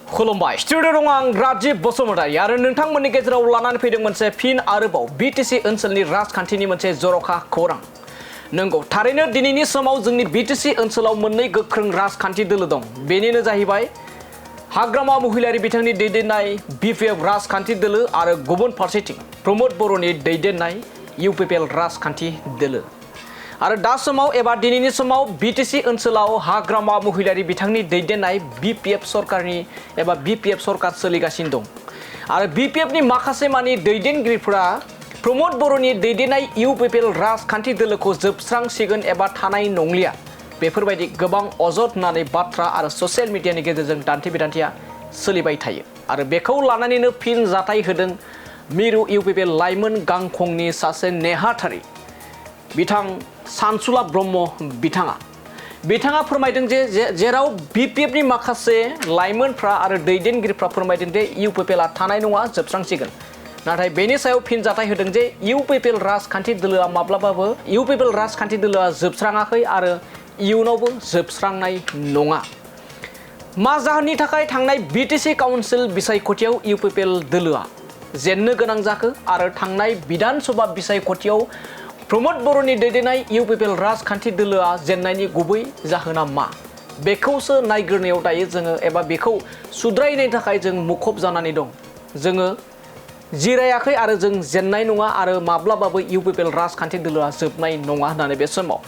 खुलुमबाय स्टुडिअ दं आं राजीव बसुमतारी आरो नोंथांमोननि गेजेराव लानानै फैदों मोनसे फिन आरोबाव बिटिसि ओनसोलनि राजखान्थिनि मोनसे जर'खा खौरां। नंगौ थारैनो दिनैनि समाव जोंनि बिटिसि ओनसोलाव मोननै गोख्रों राजखान्थि दोलो दं। बेनिनो जाहैबाय हाग्रामा महिलारि बिथांनि दैदेननाय बिपिएफ राजखान्थि दोलो आरो गुबुन फारसेथिं प्रमोद बर'नि दैदेननाय इउपिपिएल राजखान्थि दोलो। आरो दा समाव एबा दिनैनि समाव बिटिसि ओनसोलाव हाग्रामा महिलारि बिथांनि दैदेननाय बिपिएफ सरकारनि एबा बिपिएफ सरकार सोलिगासिनो दं। आरो बिपिएफनि माखासे मानि दैदेनगिरिफोरा प्रमोद बर'नि दैदेननाय इउपिपिएल राजखान्थि दोलोखौ जोबस्रांसिगोन एबा थानाय नंलिया बेफोरबायदि गोबां अजद होननानै बाथ्रा आरो ससियेल मिडियानि गेजेरजों दान्थे बिदान्थेया सोलिबाय थायो। आरो बेखौ लानानैनो फिन जाथाय होदों मिरु इउपिपिएल लाइमोन गांखंनि सासे नेहाथारि बिथां सानसुला ब्रह्म बिथाङा फोरमायदों जे जेराव बिपिएफनि माखासे लाइमोनफ्रा आरो दैदेनगिरिफ्रा फोरमायदों जे इउपिपिएलआ थानाय नङा जोबस्रांसिगोन। नाथाय बेनि सायाव फिन जाथाय होदों जे इउपिपिएल राजखान्थि दोलोआ माब्लाबाबो इउपिपिएल राजखान्थि दोलोआ जोबस्राङाखै आरो इयुनावबो जोबस्रांनाय नङा। मा जाहोननि थाखाय थांनाय बिटिसि काउन्सिल बिसायख'थियाव इउपिपिएल दोलोआ जेननो गोनां जाखो आरो थांनाय बिधान सभा बिसायख'थियाव प्रमोद बर'नि दैदेननाय इउपिपिएल राजखान्थि दोलोआ जेननायनि गुबै जाहोना मा बेखौसो नायग्रोनायाव दायो जोङो एबा बेखौ सुद्रायनायनि थाखाय जों मुखुब जानानै दं। जोङो जिरायाखै आरो जों जेननाय नङा आरो माब्लाबाबो इउपिपिएल राजखान्थि दोलोआ जोबनाय नङा होननानै बे समाव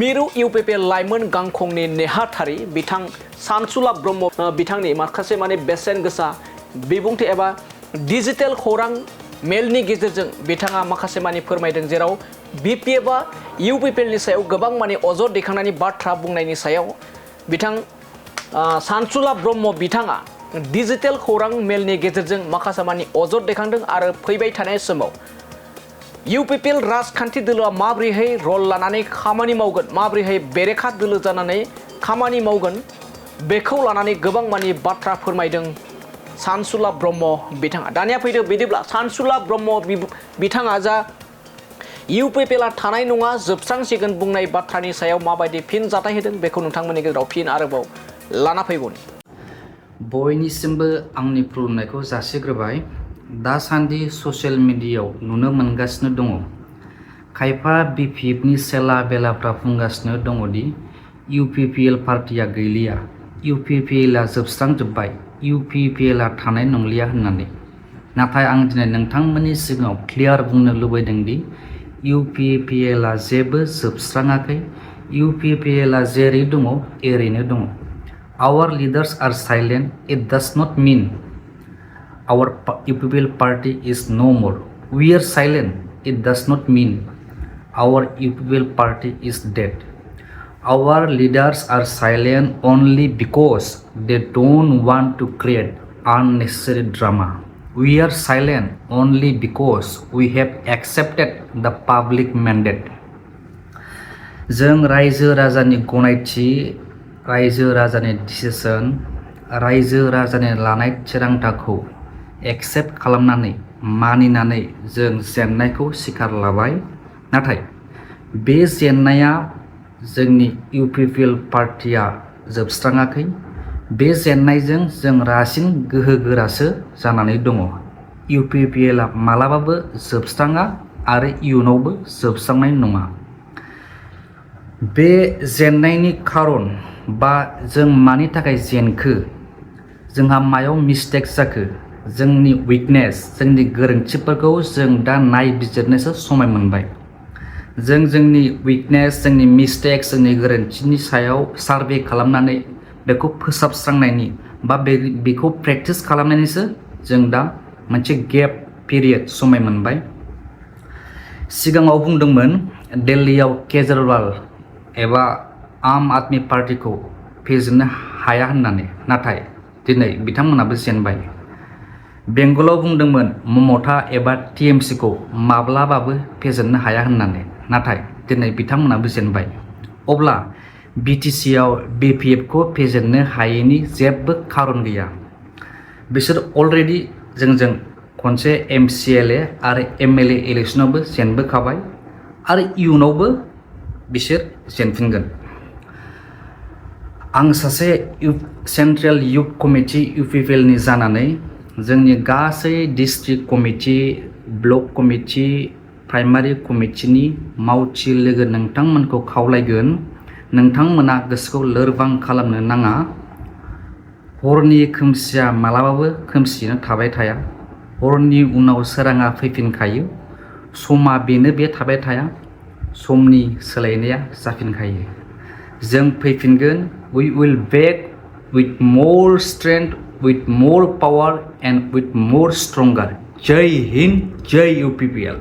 मिरु इउपिपिएल लाइमोन गांखंनि नेहाथारि बिथां सानसुला ब्रह्म बिथांनि माखासे माने बेसेन गोसा बिबुंथि एबा डिजिटेल खौरां मेलनि गेजेरजों बिथाङा माखासे मानि फोरमायदों जेराव बिपिएफआ इउपिपिएलनि सायाव गोबां माने अजद दैखांनायनि बाथ्रा बुंनायनि सायाव बिथां सानसुला ब्रह्म बिथाङा डिजिटेल खौरां मेलनि गेजेरजों माखासे मानि अजद दैखांदों आरो फैबाय थानाय समाव इउपिपिएल राजखान्थि दोलोआ माबोरैहाय रल लानानै खामानि मावगोन माबोरैहाय बेरेखा दोलो जानानै खामानि मावगोन बेखौ लानानै गोबां मानि बाथ्रा फोरमायदों सानसुला ब्रह्म बिथाङा। दानिया फैदो बिदिब्ला सानसुला ब्रह्म बिथाङा जा इउपिपिएलआ थानाय नङा जोबस्रांसिगोन बुंनाय बाथ्रानि सायाव माबायदि फिन जाथाय होदों बेखौ नोंथांमोननि गेजेराव फिन आरोबाव लाना फैगोन। बयनिसिमबो आंनि खुलुमनायखौ जासिग्रोबाय। दासान्दि ससियेल मिडियायाव नुनो मोनगासिनो दङ खायफा बिपिएफनि सेला बेलाफ्रा बुंगासिनो दङदि इउपिपिएल पार्टिया गैलिया, इउपिपिएलआ जोबस्रांजोब्बाय, इउपिपिएलआ थानाय नंलिया होननानै। नाथाय आं दिनै नोंथांमोननि सिगाङाव क्लियार बुंनो लुबैदोंदि इउपिपिएलआ जेबो जोबस्राङाखै, इउपिपिएलआ जेरै दङ एरैनो दङ। Our leaders are silent. It does not mean our UPPL party is no more. We are silent. It does not mean our UPPL party is dead. Our leaders are silent only because they don't want to create unnecessary drama. We are silent only because we have accepted the public mandate. जों रायजो राजानि गनायथि, रायजो राजानि decision, रायजो राजानि लानाय थिरांथाखौ एक्सेप्ट खालामनानै मानिनानै जों जेननायखौ स्वीकार लाबाय। नाथाय बे जेननाया जोंनि इउपिपिएल पार्टिया जोबस्राङाखै। बे जेननायजों जों रासिन गोहोगोरासो जानानै दङ। इउपिपिएलआ मालाबाबो जोबस्राङा आरो इयुनावबो जोबस्रांनाय नङा। बे जेननायनि खारन बा जों मानि थाखाय जेनखो, जोंहा मायाव मिस्टेक जाखो, जोंनि उइकनेस, जोंनि गोरोन्थिफोरखौ जों दा नायबिजिरनोसो समाय मोनबाय। जों जोंनि उइकनेस, जोंनि मिस्टेक, जोंनि गोरोन्थिनि सायाव सार्भे खालामनानै बेखौ फोसाबस्रांनायनि बा बेखौ प्रेक्टिस खालामनायनिसो जों दा मोनसे गेप पिरियड समाय मोनबाय। सिगाङाव बुंदोंमोन दिल्लीयाव केजरीवाल एबा आम आदमि पार्टिखौ फेजेननो हाया होननानै, नाथाय दिनै बिथांमोनाबो जेनबाय। बेंगलाव बुंदोंमोन ममता एबा टिएमसिखौ माब्लाबाबो फेजेननो हाया होननानै, नाथाय दिनै बिथांमोनाबो जेनबाय। अब्ला बिटिसिआव बिपिएफखौ फेजेननो हायैनि जेबो खारन गैया। बिसोर अलरेडि जोंजों खनसे एमसिएलए आरो एमएलए इलेक्सनावबो जेनबोखाबाय आरो इयुनावबो बिसोर जेनफिनगोन। आं सासे सेन्ट्रेल इउथ कमिटि UPPL नि जानानै जोंनि गासै district committee block committee primary कमिटिनि मावथि लोगो नोंथांमोनखौ खावलायगोन नोंथांमोना गोसोखौ लोरबां खालामनो नाङा हरनि खोमसिया मालाबाबो खोमसियैनो थाबाय थाया हरनि उनाव सोराङा फैफिनखायो समा बेनो बे थाबाय थाया समनि सोलायनाया जाफिनखायो जों फैफिनगोन we will back with more strength with more power and with more stronger Jay Hind Jay UPPL